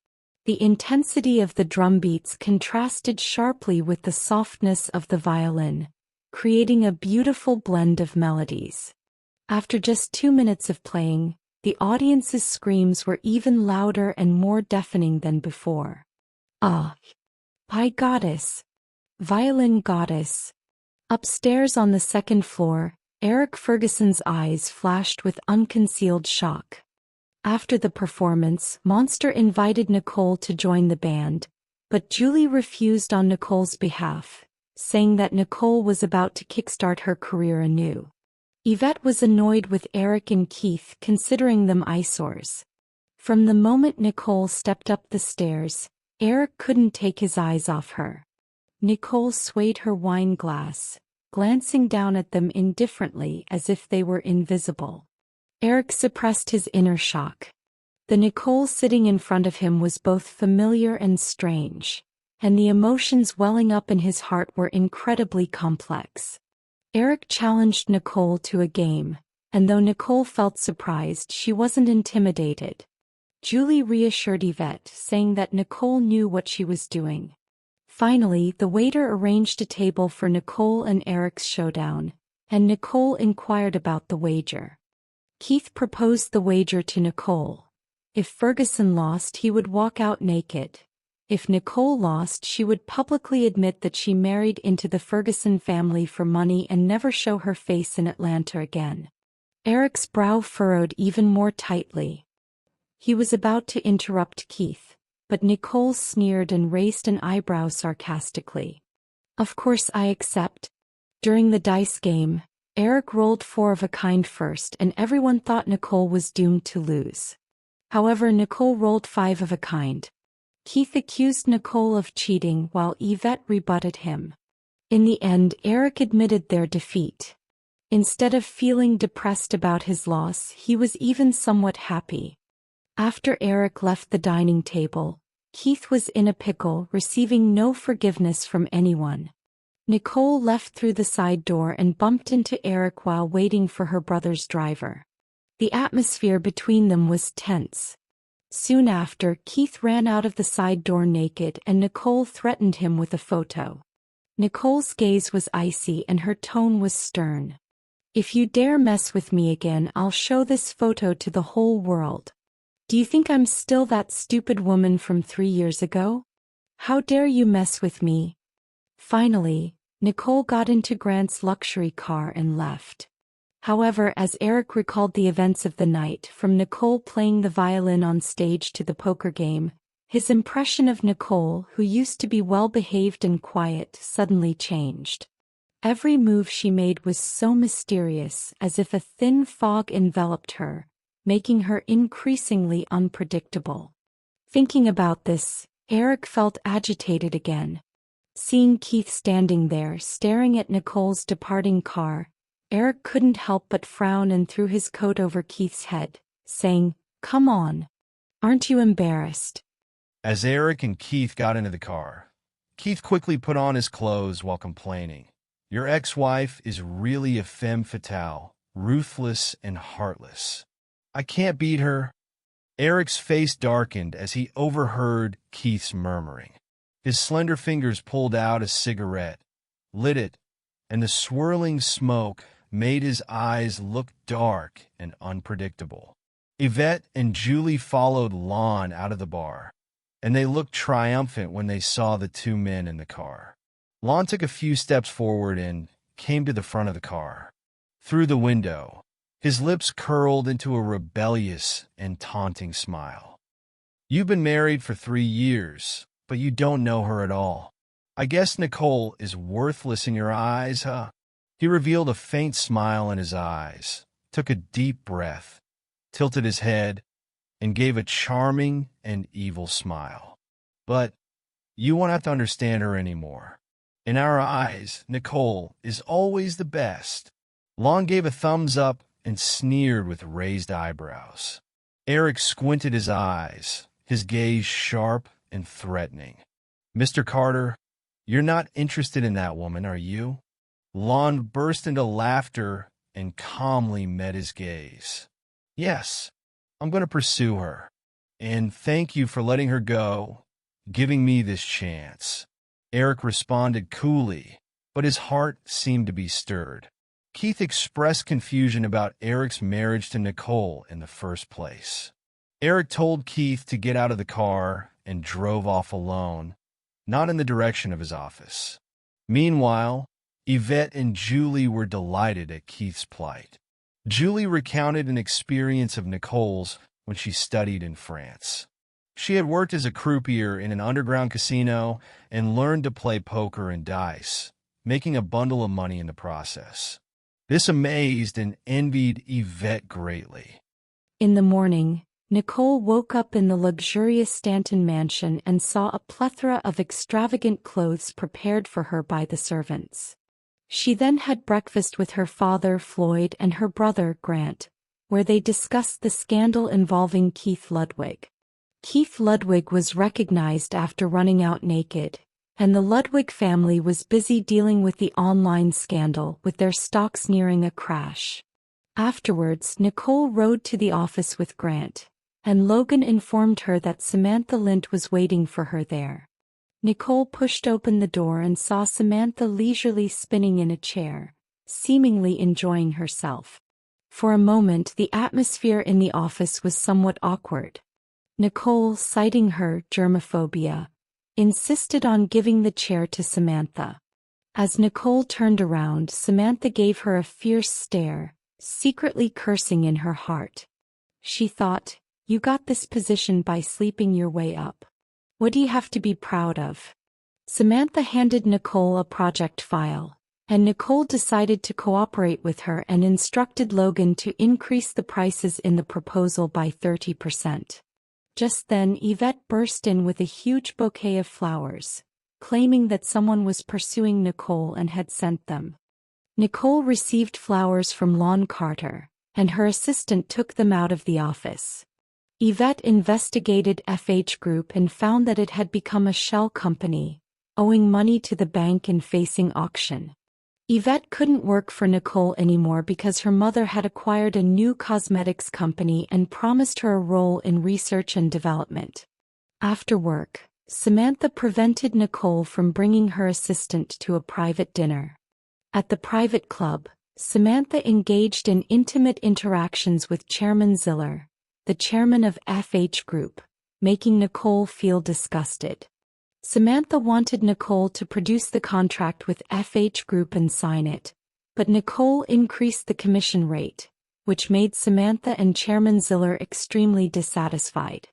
The intensity of the drum beats contrasted sharply with the softness of the violin, creating a beautiful blend of melodies. After just 2 minutes of playing, the audience's screams were even louder and more deafening than before. Ah! By goddess! Violin goddess! Upstairs on the second floor, Erick Ferguson's eyes flashed with unconcealed shock. After the performance, Monster invited Nicole to join the band, but Julie refused on Nicole's behalf, saying that Nicole was about to kickstart her career anew. Yvette was annoyed with Erick and Keith, considering them eyesores. From the moment Nicole stepped up the stairs, Erick couldn't take his eyes off her. Nicole swayed her wine glass, glancing down at them indifferently as if they were invisible. Erick suppressed his inner shock. The Nicole sitting in front of him was both familiar and strange, and the emotions welling up in his heart were incredibly complex. Erick challenged Nicole to a game, and though Nicole felt surprised, she wasn't intimidated. Julie reassured Yvette, saying that Nicole knew what she was doing. Finally, the waiter arranged a table for Nicole and Erick's showdown, and Nicole inquired about the wager. Keith proposed the wager to Nicole. If Ferguson lost, he would walk out naked. If Nicole lost, she would publicly admit that she married into the Ferguson family for money and never show her face in Atlanta again. Erick's brow furrowed even more tightly. He was about to interrupt Keith, but Nicole sneered and raised an eyebrow sarcastically. "Of course I accept." During the dice game, Erick rolled 4 of a kind first and everyone thought Nicole was doomed to lose. However, Nicole rolled 5 of a kind. Keith accused Nicole of cheating while Yvette rebutted him. In the end, Erick admitted their defeat. Instead of feeling depressed about his loss, he was even somewhat happy. After Erick left the dining table, Keith was in a pickle, receiving no forgiveness from anyone. Nicole left through the side door and bumped into Erick while waiting for her brother's driver. The atmosphere between them was tense. Soon after, Keith ran out of the side door naked and Nicole threatened him with a photo. Nicole's gaze was icy and her tone was stern. "If you dare mess with me again, I'll show this photo to the whole world. Do you think I'm still that stupid woman from 3 years ago? How dare you mess with me?" Finally, Nicole got into Grant's luxury car and left. However, as Erick recalled the events of the night, from Nicole playing the violin on stage to the poker game, his impression of Nicole, who used to be well-behaved and quiet, suddenly changed. Every move she made was so mysterious, as if a thin fog enveloped her, making her increasingly unpredictable. Thinking about this, Erick felt agitated again. Seeing Keith standing there, staring at Nicole's departing car, Erick couldn't help but frown and threw his coat over Keith's head, saying, "Come on. Aren't you embarrassed?" As Erick and Keith got into the car, Keith quickly put on his clothes while complaining, "Your ex-wife is really a femme fatale, ruthless and heartless. I can't beat her." Erick's face darkened as he overheard Keith's murmuring. His slender fingers pulled out a cigarette, lit it, and the swirling smoke made his eyes look dark and unpredictable. Yvette and Julie followed Lon out of the bar, and they looked triumphant when they saw the 2 men in the car. Lon took a few steps forward and came to the front of the car. Through the window, his lips curled into a rebellious and taunting smile. "You've been married for 3 years, but you don't know her at all. I guess Nicole is worthless in your eyes, huh?" He revealed a faint smile in his eyes, took a deep breath, tilted his head, and gave a charming and evil smile. "But you won't have to understand her anymore. In our eyes, Nicole is always the best." Lon gave a thumbs up and sneered with raised eyebrows. Erick squinted his eyes, his gaze sharp and threatening. "Mr. Carter, you're not interested in that woman, are you?" Lon burst into laughter and calmly met his gaze. "Yes, I'm going to pursue her. And thank you for letting her go, giving me this chance." Erick responded coolly, but his heart seemed to be stirred. Keith expressed confusion about Erick's marriage to Nicole in the first place. Erick told Keith to get out of the car and drove off alone, not in the direction of his office. Meanwhile, Yvette and Julie were delighted at Keith's plight. Julie recounted an experience of Nicole's when she studied in France. She had worked as a croupier in an underground casino and learned to play poker and dice, making a bundle of money in the process. This amazed and envied Yvette greatly. In the morning, Nicole woke up in the luxurious Stanton mansion and saw a plethora of extravagant clothes prepared for her by the servants. She then had breakfast with her father, Floyd, and her brother, Grant, where they discussed the scandal involving Keith Ludwig. Keith Ludwig was recognized after running out naked, and the Ludwig family was busy dealing with the online scandal, with their stocks nearing a crash. Afterwards, Nicole rode to the office with Grant, and Logan informed her that Samantha Lint was waiting for her there. Nicole pushed open the door and saw Samantha leisurely spinning in a chair, seemingly enjoying herself. For a moment, the atmosphere in the office was somewhat awkward. Nicole, citing her germophobia, insisted on giving the chair to Samantha. As Nicole turned around, Samantha gave her a fierce stare, secretly cursing in her heart. She thought, "You got this position by sleeping your way up. What do you have to be proud of? Samantha handed Nicole a project file, and Nicole decided to cooperate with her and instructed Logan to increase the prices in the proposal by 30%. Just then Yvette burst in with a huge bouquet of flowers, claiming that someone was pursuing Nicole and had sent them. Nicole received flowers from Lon Carter, and her assistant took them out of the office. Yvette investigated FH Group and found that it had become a shell company, owing money to the bank and facing auction. Yvette couldn't work for Nicole anymore because her mother had acquired a new cosmetics company and promised her a role in research and development. After work, Samantha prevented Nicole from bringing her assistant to a private dinner. At the private club, Samantha engaged in intimate interactions with Chairman Ziller, the chairman of FH Group, making Nicole feel disgusted. Samantha wanted Nicole to produce the contract with FH Group and sign it, but Nicole increased the commission rate, which made Samantha and Chairman Ziller extremely dissatisfied.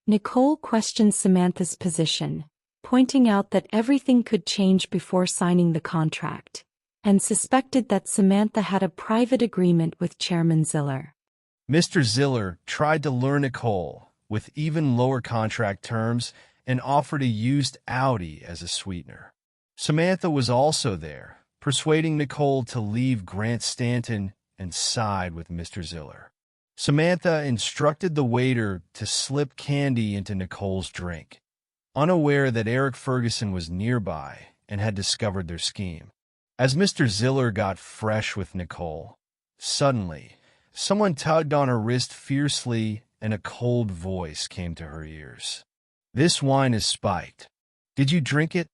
Nicole questioned Samantha's position, pointing out that everything could change before signing the contract, and suspected that Samantha had a private agreement with Chairman Ziller. Mr. Ziller tried to lure Nicole with even lower contract terms and offered a used Audi as a sweetener. Samantha was also there, persuading Nicole to leave Grant Stanton and side with Mr. Ziller. Samantha instructed the waiter to slip candy into Nicole's drink, unaware that Erick Ferguson was nearby and had discovered their scheme. As Mr. Ziller got fresh with Nicole, suddenly, someone tugged on her wrist fiercely and a cold voice came to her ears. "This wine is spiked. Did you drink it?"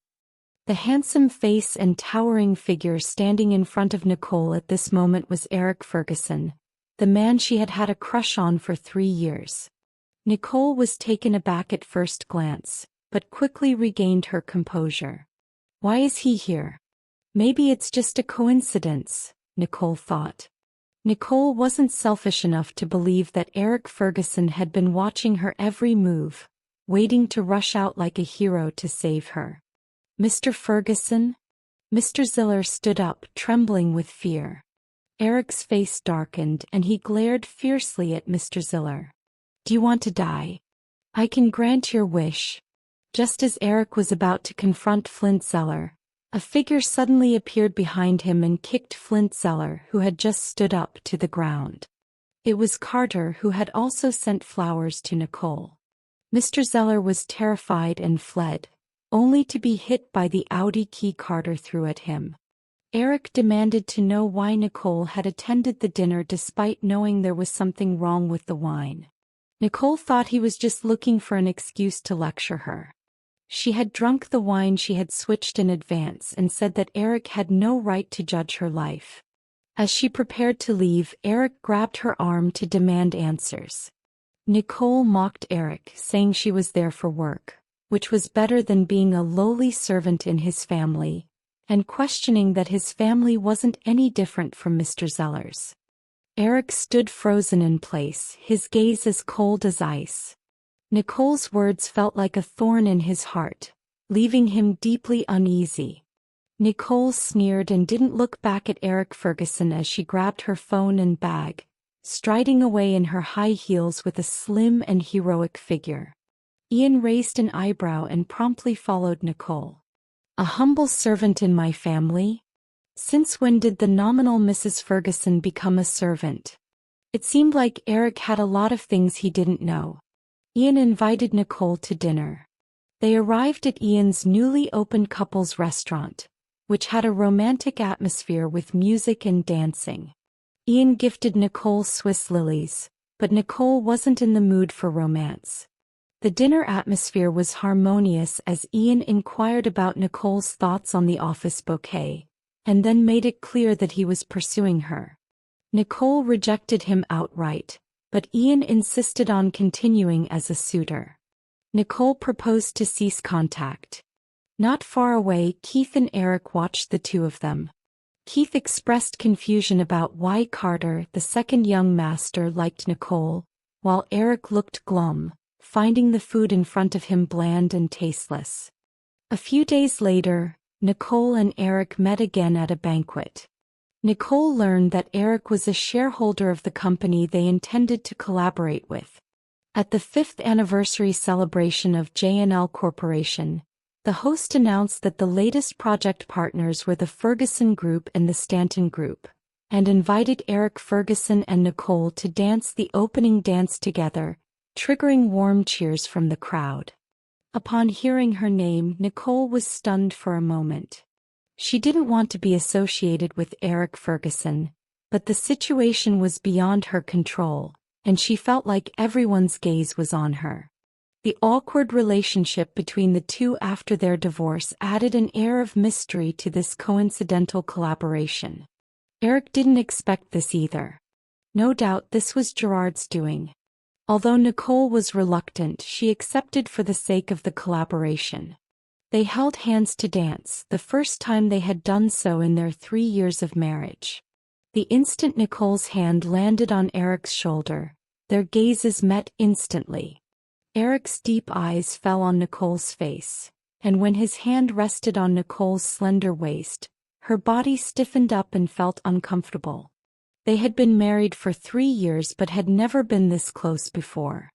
The handsome face and towering figure standing in front of Nicole at this moment was Erick Ferguson, the man she had had a crush on for 3 years. Nicole was taken aback at first glance, but quickly regained her composure. Why is he here? Maybe it's just a coincidence, Nicole thought. Nicole wasn't selfish enough to believe that Erick Ferguson had been watching her every move, waiting to rush out like a hero to save her. "Mr. Ferguson?" Mr. Ziller stood up, trembling with fear. Erick's face darkened and he glared fiercely at Mr. Ziller. "Do you want to die? I can grant your wish." Just as Erick was about to confront Flint Zeller, a figure suddenly appeared behind him and kicked Flint Zeller, who had just stood up, to the ground. It was Carter, who had also sent flowers to Nicole. Mr. Zeller was terrified and fled, only to be hit by the Audi key Carter threw at him. Erick demanded to know why Nicole had attended the dinner despite knowing there was something wrong with the wine. Nicole thought he was just looking for an excuse to lecture her. She had drunk the wine she had switched in advance and said that Erick had no right to judge her life. As she prepared to leave, Erick grabbed her arm to demand answers. Nicole mocked Erick, saying she was there for work, which was better than being a lowly servant in his family, and questioning that his family wasn't any different from Mr. Zeller's. Erick stood frozen in place, his gaze as cold as ice. Nicole's words felt like a thorn in his heart, leaving him deeply uneasy. Nicole sneered and didn't look back at Erick Ferguson as she grabbed her phone and bag, striding away in her high heels with a slim and heroic figure. Ian raised an eyebrow and promptly followed Nicole. "A humble servant in my family? Since when did the nominal Mrs. Ferguson become a servant?" It seemed like Erick had a lot of things he didn't know. Ian invited Nicole to dinner. They arrived at Ian's newly opened couples restaurant, which had a romantic atmosphere with music and dancing. Ian gifted Nicole Swiss lilies, but Nicole wasn't in the mood for romance. The dinner atmosphere was harmonious as Ian inquired about Nicole's thoughts on the office bouquet, and then made it clear that he was pursuing her. Nicole rejected him outright, but Ian insisted on continuing as a suitor. Nicole proposed to cease contact. Not far away, Keith and Erick watched the two of them. Keith expressed confusion about why Carter, the second young master, liked Nicole, while Erick looked glum, finding the food in front of him bland and tasteless. A few days later, Nicole and Erick met again at a banquet. Nicole learned that Erick was a shareholder of the company they intended to collaborate with. At the 5th anniversary celebration of J&L Corporation, the host announced that the latest project partners were the Ferguson Group and the Stanton Group, and invited Erick Ferguson and Nicole to dance the opening dance together, triggering warm cheers from the crowd. Upon hearing her name, Nicole was stunned for a moment. She didn't want to be associated with Erick Ferguson, but the situation was beyond her control, and she felt like everyone's gaze was on her. The awkward relationship between the two after their divorce added an air of mystery to this coincidental collaboration. Erick didn't expect this either. No doubt this was Gerard's doing. Although Nicole was reluctant, she accepted for the sake of the collaboration. They held hands to dance, the first time they had done so in their 3 years of marriage. The instant Nicole's hand landed on Erick's shoulder, their gazes met instantly. Erick's deep eyes fell on Nicole's face, and when his hand rested on Nicole's slender waist, her body stiffened up and felt uncomfortable. They had been married for 3 years but had never been this close before.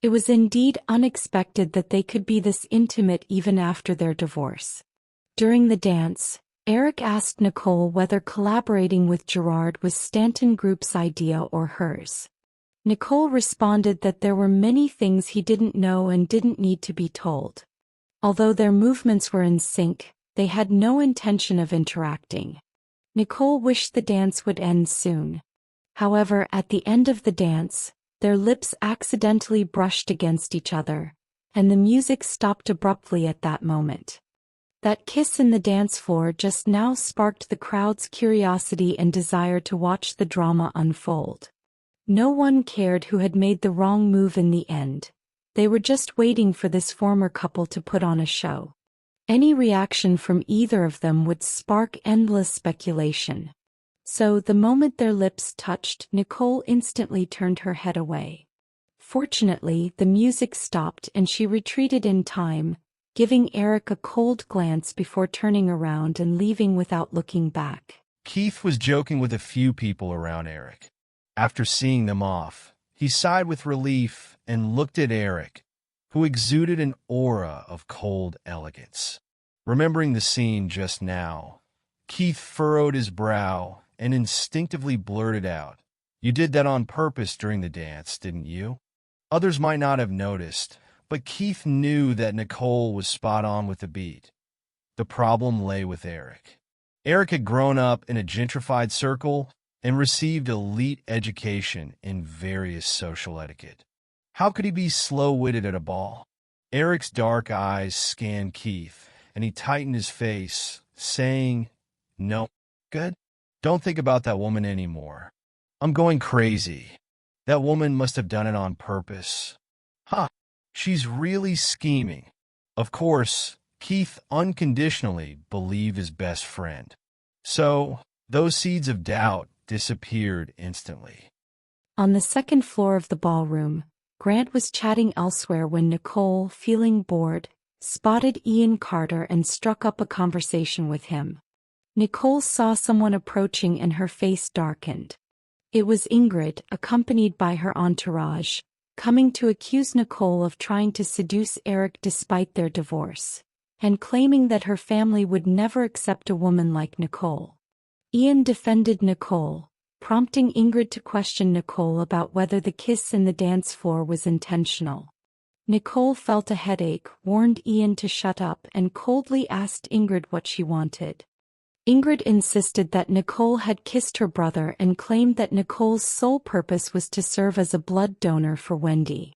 It was indeed unexpected that they could be this intimate even after their divorce. During the dance, Erick asked Nicole whether collaborating with Gerard was Stanton Group's idea or hers. Nicole responded that there were many things he didn't know and didn't need to be told. Although their movements were in sync, they had no intention of interacting. Nicole wished the dance would end soon. However, at the end of the dance, their lips accidentally brushed against each other, and the music stopped abruptly at that moment. That kiss in the dance floor just now sparked the crowd's curiosity and desire to watch the drama unfold. No one cared who had made the wrong move in the end. They were just waiting for this former couple to put on a show. Any reaction from either of them would spark endless speculation. So, the moment their lips touched, Nicole instantly turned her head away. Fortunately, the music stopped and she retreated in time, giving Erick a cold glance before turning around and leaving without looking back. Keith was joking with a few people around Erick. After seeing them off, he sighed with relief and looked at Erick, who exuded an aura of cold elegance. Remembering the scene just now, Keith furrowed his brow and instinctively blurted out, "You did that on purpose during the dance, didn't you?" Others might not have noticed, but Keith knew that Nicole was spot on with the beat. The problem lay with Erick. Erick had grown up in a gentrified circle and received elite education in various social etiquette. How could he be slow-witted at a ball? Erick's dark eyes scanned Keith, and he tightened his face, saying, "No, good. Don't think about that woman anymore. I'm going crazy. That woman must have done it on purpose. Ha! She's really scheming." Of course, Keith unconditionally believed his best friend. So, those seeds of doubt disappeared instantly. On the second floor of the ballroom, Grant was chatting elsewhere when Nicole, feeling bored, spotted Ian Carter and struck up a conversation with him. Nicole saw someone approaching and her face darkened. It was Ingrid, accompanied by her entourage, coming to accuse Nicole of trying to seduce Erick despite their divorce, and claiming that her family would never accept a woman like Nicole. Ian defended Nicole, prompting Ingrid to question Nicole about whether the kiss in the dance floor was intentional. Nicole felt a headache, warned Ian to shut up, and coldly asked Ingrid what she wanted. Ingrid insisted that Nicole had kissed her brother and claimed that Nicole's sole purpose was to serve as a blood donor for Wendy.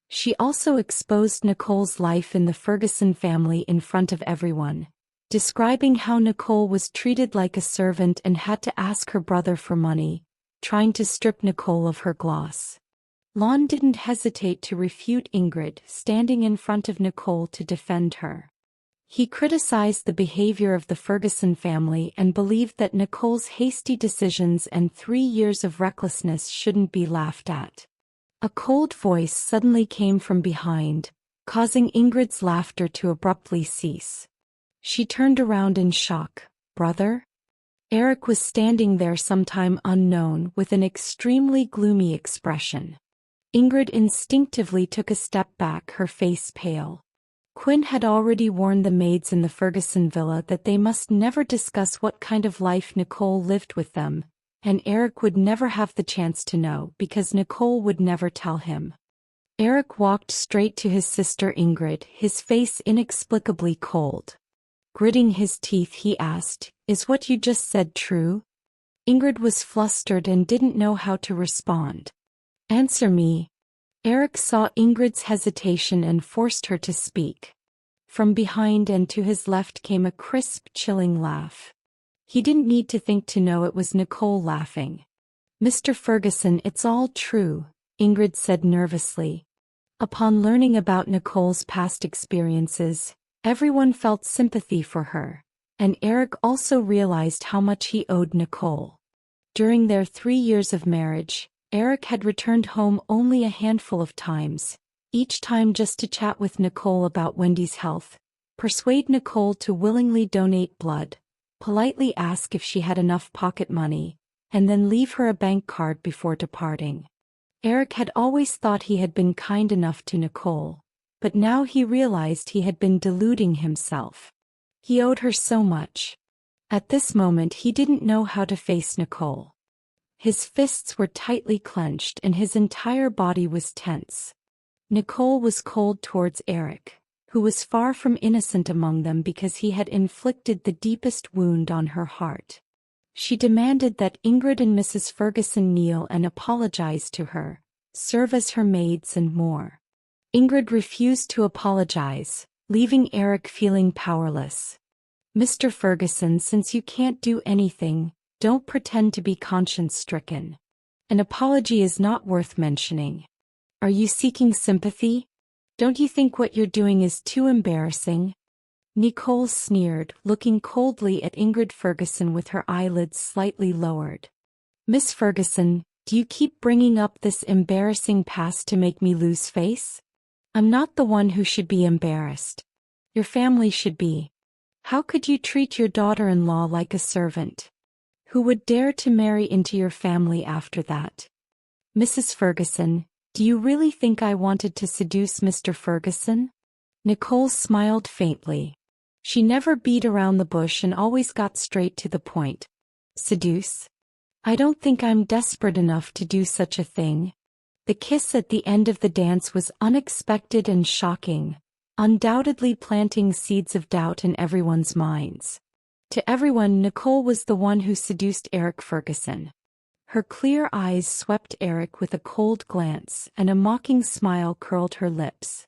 She also exposed Nicole's life in the Ferguson family in front of everyone, describing how Nicole was treated like a servant and had to ask her brother for money, trying to strip Nicole of her gloss. Lon didn't hesitate to refute Ingrid, standing in front of Nicole to defend her. He criticized the behavior of the Ferguson family and believed that Nicole's hasty decisions and 3 years of recklessness shouldn't be laughed at. A cold voice suddenly came from behind, causing Ingrid's laughter to abruptly cease. She turned around in shock. "Brother?" Erick was standing there sometime unknown with an extremely gloomy expression. Ingrid instinctively took a step back, her face pale. Quinn had already warned the maids in the Ferguson villa that they must never discuss what kind of life Nicole lived with them, and Erick would never have the chance to know because Nicole would never tell him. Erick walked straight to his sister Ingrid, his face inexplicably cold. Gritting his teeth, he asked, "Is what you just said true?" Ingrid was flustered and didn't know how to respond. "Answer me." Erick saw Ingrid's hesitation and forced her to speak. From behind and to his left came a crisp, chilling laugh. He didn't need to think to know it was Nicole laughing. "Mr. Ferguson, it's all true," Ingrid said nervously. Upon learning about Nicole's past experiences, everyone felt sympathy for her, and Erick also realized how much he owed Nicole. During their 3 years of marriage, Erick had returned home only a handful of times, each time just to chat with Nicole about Wendy's health, persuade Nicole to willingly donate blood, politely ask if she had enough pocket money, and then leave her a bank card before departing. Erick had always thought he had been kind enough to Nicole, but now he realized he had been deluding himself. He owed her so much. At this moment he didn't know how to face Nicole. His fists were tightly clenched and his entire body was tense. Nicole was cold towards Erick, who was far from innocent among them because he had inflicted the deepest wound on her heart. She demanded that Ingrid and Mrs. Ferguson kneel and apologize to her, serve as her maids and more. Ingrid refused to apologize, leaving Erick feeling powerless. "Mr. Ferguson, since you can't do anything, don't pretend to be conscience-stricken. An apology is not worth mentioning. Are you seeking sympathy? Don't you think what you're doing is too embarrassing?" Nicole sneered, looking coldly at Ingrid Ferguson with her eyelids slightly lowered. "Miss Ferguson, do you keep bringing up this embarrassing past to make me lose face? I'm not the one who should be embarrassed. Your family should be. How could you treat your daughter-in-law like a servant? Who would dare to marry into your family after that? Mrs. Ferguson, do you really think I wanted to seduce Mr. Ferguson?" Nicole smiled faintly. She never beat around the bush and always got straight to the point. "Seduce? I don't think I'm desperate enough to do such a thing." The kiss at the end of the dance was unexpected and shocking, undoubtedly planting seeds of doubt in everyone's minds. To everyone, Nicole was the one who seduced Erick Ferguson. Her clear eyes swept Erick with a cold glance, and a mocking smile curled her lips.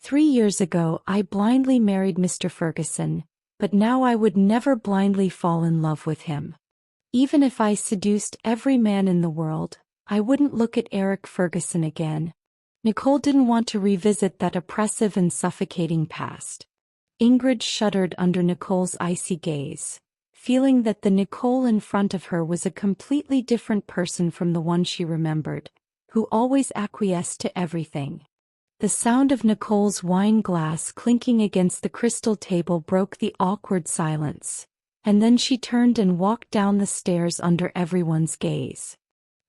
3 years ago I blindly married Mr. Ferguson, but now I would never blindly fall in love with him. Even if I seduced every man in the world, I wouldn't look at Erick Ferguson again." Nicole didn't want to revisit that oppressive and suffocating past. Ingrid shuddered under Nicole's icy gaze, feeling that the Nicole in front of her was a completely different person from the one she remembered, who always acquiesced to everything. The sound of Nicole's wine glass clinking against the crystal table broke the awkward silence, and then she turned and walked down the stairs under everyone's gaze.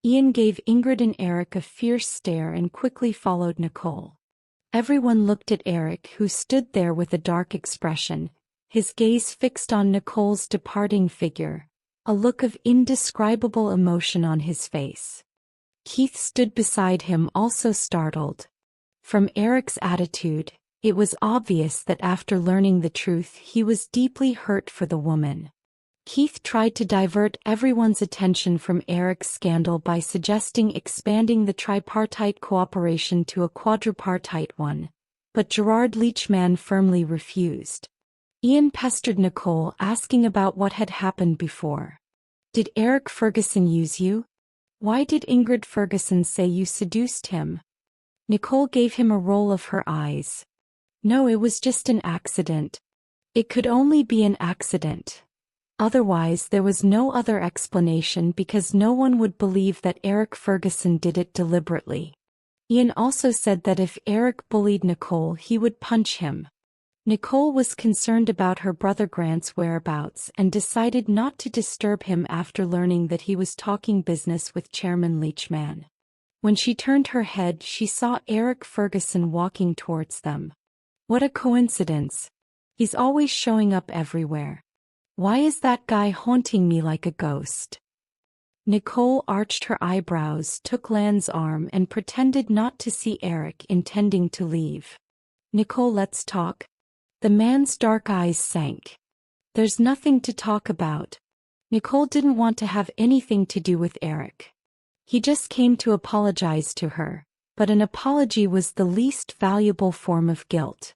Ian gave Ingrid and Erick a fierce stare and quickly followed Nicole. Everyone looked at Erick, who stood there with a dark expression, his gaze fixed on Nicole's departing figure, a look of indescribable emotion on his face. Keith stood beside him, also startled. From Erick's attitude, it was obvious that after learning the truth he was deeply hurt for the woman. Keith tried to divert everyone's attention from Erick's scandal by suggesting expanding the tripartite cooperation to a quadripartite one, but Gerard Leachman firmly refused. Ian pestered Nicole, asking about what had happened before. "Did Erick Ferguson use you? Why did Ingrid Ferguson say you seduced him?" Nicole gave him a roll of her eyes. "No, it was just an accident. It could only be an accident. Otherwise there was no other explanation because no one would believe that Erick Ferguson did it deliberately." Ian also said that if Erick bullied Nicole, he would punch him. Nicole was concerned about her brother Grant's whereabouts and decided not to disturb him after learning that he was talking business with Chairman Leachman. When she turned her head, she saw Erick Ferguson walking towards them. What a coincidence. He's always showing up everywhere. Why is that guy haunting me like a ghost? Nicole arched her eyebrows, took Lan's arm and pretended not to see Erick, intending to leave. Nicole, let's talk. The man's dark eyes sank. There's nothing to talk about. Nicole didn't want to have anything to do with Erick. He just came to apologize to her, but an apology was the least valuable form of guilt.